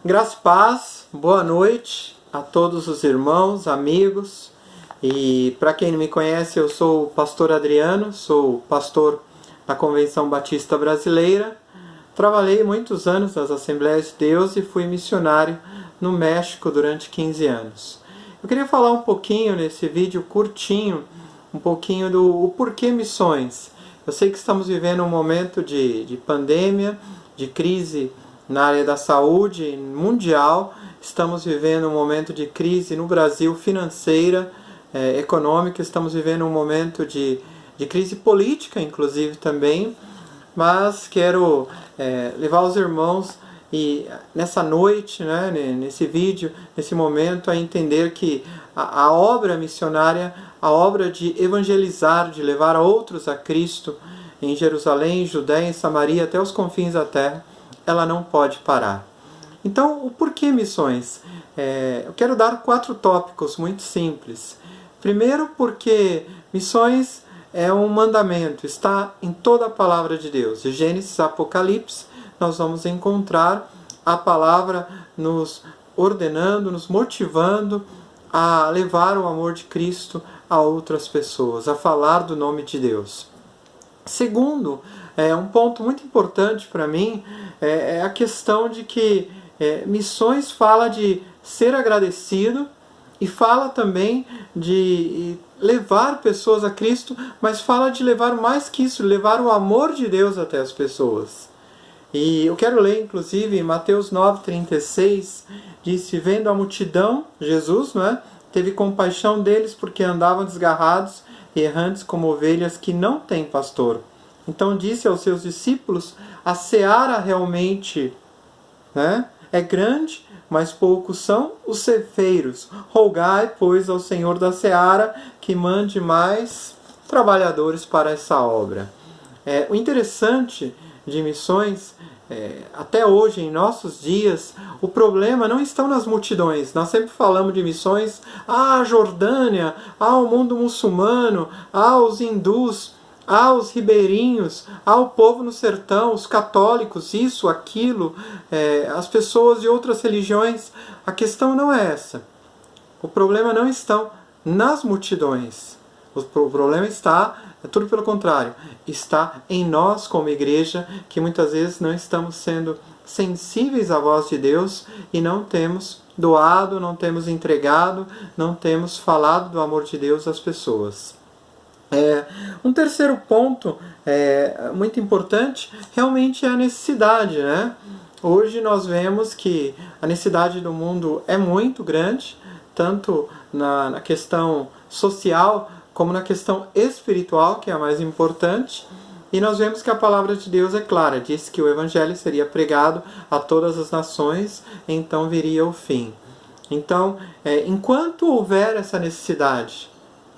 Graça e paz, boa noite a todos os irmãos, amigos. E para quem não me conhece, eu sou o pastor Adriano, sou pastor da Convenção Batista Brasileira. Trabalhei muitos anos nas Assembleias de Deus e fui missionário no México durante 15 anos. Eu queria falar um pouquinho nesse vídeo curtinho, um pouquinho do porquê missões. Eu sei que estamos vivendo um momento de pandemia, de crise na área da saúde mundial, estamos vivendo um momento de crise no Brasil financeira, econômica, estamos vivendo um momento de crise política, inclusive, também, mas quero levar os irmãos e nessa noite, né, nesse vídeo, nesse momento, a entender que a obra missionária, a obra de evangelizar, de levar outros a Cristo em Jerusalém, Judéia e Samaria, até os confins da terra, ela não pode parar. Então, o porquê missões? Eu quero dar 4 tópicos muito simples. Primeiro, porque missões é um mandamento, está em toda a palavra de Deus. De Gênesis a Apocalipse, nós vamos encontrar a palavra nos ordenando, nos motivando a levar o amor de Cristo a outras pessoas, a falar do nome de Deus. Segundo, um ponto muito importante para mim é a questão de que missões fala de ser agradecido e fala também de levar pessoas a Cristo, mas fala de levar mais que isso, levar o amor de Deus até as pessoas. E eu quero ler, inclusive, em Mateus 9,36, disse: vendo a multidão, Jesus, não é? Teve compaixão deles porque andavam desgarrados e errantes como ovelhas que não têm pastor. Então disse aos seus discípulos: a seara realmente é grande, mas poucos são os ceifeiros. Rogai, pois, ao Senhor da seara que mande mais trabalhadores para essa obra. O interessante de missões, até hoje, em nossos dias, o problema não está nas multidões. Nós sempre falamos de missões à Jordânia, ao mundo muçulmano, aos hindus, aos ribeirinhos, ao povo no sertão, os católicos, isso, aquilo, as pessoas de outras religiões. A questão não é essa. O problema não está nas multidões. O problema está, tudo pelo contrário, está em nós como igreja, que muitas vezes não estamos sendo sensíveis à voz de Deus e não temos doado, não temos entregado, não temos falado do amor de Deus às pessoas. Um terceiro ponto muito importante realmente é a necessidade, né? Hoje nós vemos que a necessidade do mundo é muito grande, tanto na questão social como na questão espiritual, que é a mais importante. E nós vemos que a palavra de Deus é clara, diz que o evangelho seria pregado a todas as nações, então viria o fim. Então, enquanto houver essa necessidade,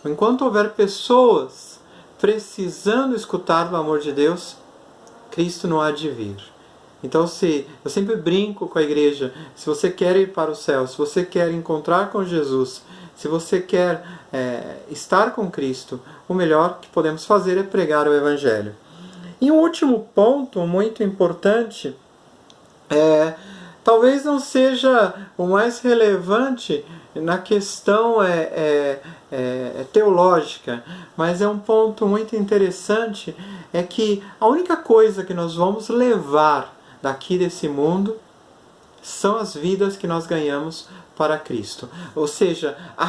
enquanto houver pessoas precisando escutar do amor de Deus, Cristo não há de vir. Então, eu sempre brinco com a igreja, se você quer ir para o céu, se você quer encontrar com Jesus, se você quer estar com Cristo, o melhor que podemos fazer é pregar o Evangelho. E um último ponto muito importante, talvez não seja o mais relevante na questão teológica, mas é um ponto muito interessante, é que a única coisa que nós vamos levar daqui desse mundo são as vidas que nós ganhamos para Cristo. Ou seja, a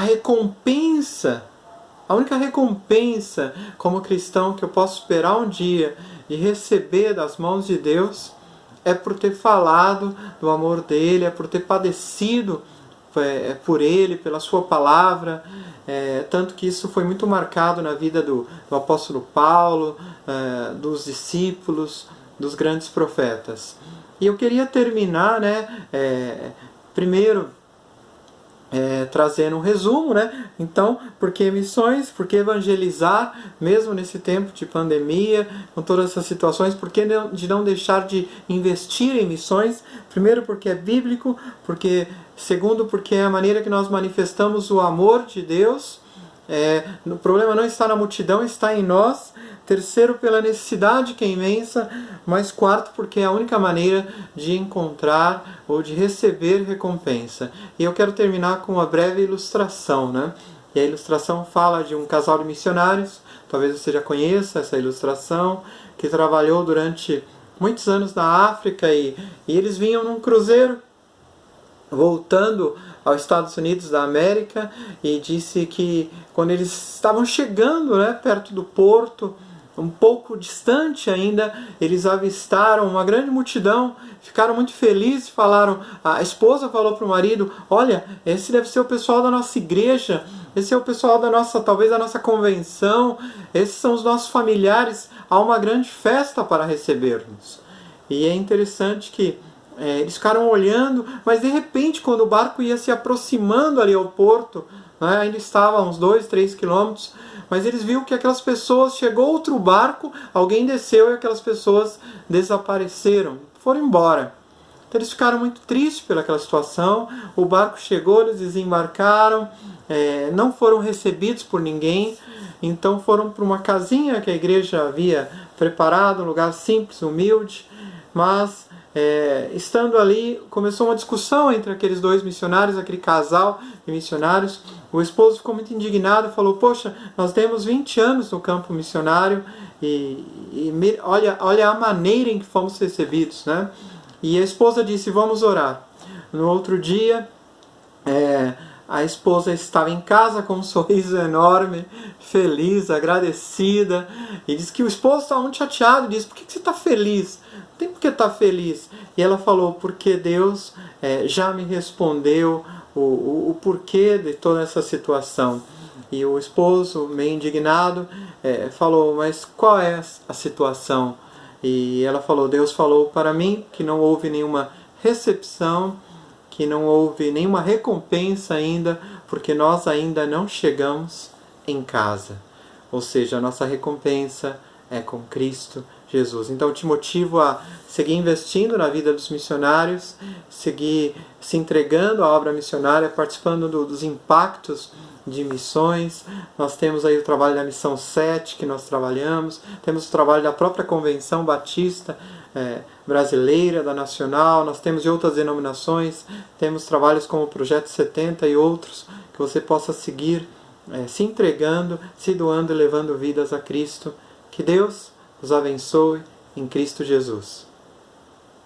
única recompensa como cristão que eu posso esperar um dia de receber das mãos de Deus é por ter falado do amor dele, é por ter padecido por ele, pela sua palavra, tanto que isso foi muito marcado na vida do apóstolo Paulo, dos discípulos, dos grandes profetas. E eu queria terminar, primeiro, trazendo um resumo, Então, por que missões? Por que evangelizar, mesmo nesse tempo de pandemia, com todas essas situações? Por que de não deixar de investir em missões? Primeiro, porque é bíblico, segundo, porque é a maneira que nós manifestamos o amor de Deus, O problema não está na multidão, está em nós. Terceiro, pela necessidade que é imensa. Mas quarto, porque é a única maneira de encontrar ou de receber recompensa. E eu quero terminar com uma breve ilustração, né? E a ilustração fala de um casal de missionários, talvez você já conheça essa ilustração, que trabalhou durante muitos anos na África e eles vinham num cruzeiro voltando aos Estados Unidos da América, e disse que quando eles estavam chegando, né, perto do porto, um pouco distante ainda, eles avistaram uma grande multidão, ficaram muito felizes, falaram, a esposa falou para o marido, olha, esse deve ser o pessoal da nossa igreja, esse é o pessoal da nossa, talvez da nossa convenção, esses são os nossos familiares, há uma grande festa para receber-nos. E é interessante que eles ficaram olhando, mas de repente, quando o barco ia se aproximando ali ao porto, né, ainda estava a uns 2, 3 quilômetros, mas eles viram que aquelas pessoas, chegou outro barco, alguém desceu e aquelas pessoas desapareceram, foram embora. Então eles ficaram muito tristes pelaquela situação, o barco chegou, eles desembarcaram, não foram recebidos por ninguém, então foram para uma casinha que a igreja havia preparado, um lugar simples, humilde, mas estando ali, começou uma discussão entre aqueles dois missionários, aquele casal de missionários. O esposo ficou muito indignado e falou, poxa, nós temos 20 anos no campo missionário olha a maneira em que fomos recebidos, né? E a esposa disse, vamos orar. No outro dia, a esposa estava em casa com um sorriso enorme, feliz, agradecida, e disse que o esposo estava muito chateado, disse, por que você está feliz? Não tem por que estar feliz. E ela falou, porque Deus já me respondeu o porquê de toda essa situação. E o esposo, meio indignado, falou, mas qual é a situação? E ela falou, Deus falou para mim que não houve nenhuma recepção, que não houve nenhuma recompensa ainda, porque nós ainda não chegamos em casa. Ou seja, a nossa recompensa é com Cristo Jesus. Então eu te motivo a seguir investindo na vida dos missionários, seguir se entregando à obra missionária, participando dos impactos de missões. Nós temos aí o trabalho da Missão 7 que nós trabalhamos, temos o trabalho da própria Convenção Batista brasileira, da Nacional, nós temos de outras denominações, temos trabalhos como o Projeto 70 e outros, que você possa seguir se entregando, se doando e levando vidas a Cristo. Que Deus os abençoe em Cristo Jesus.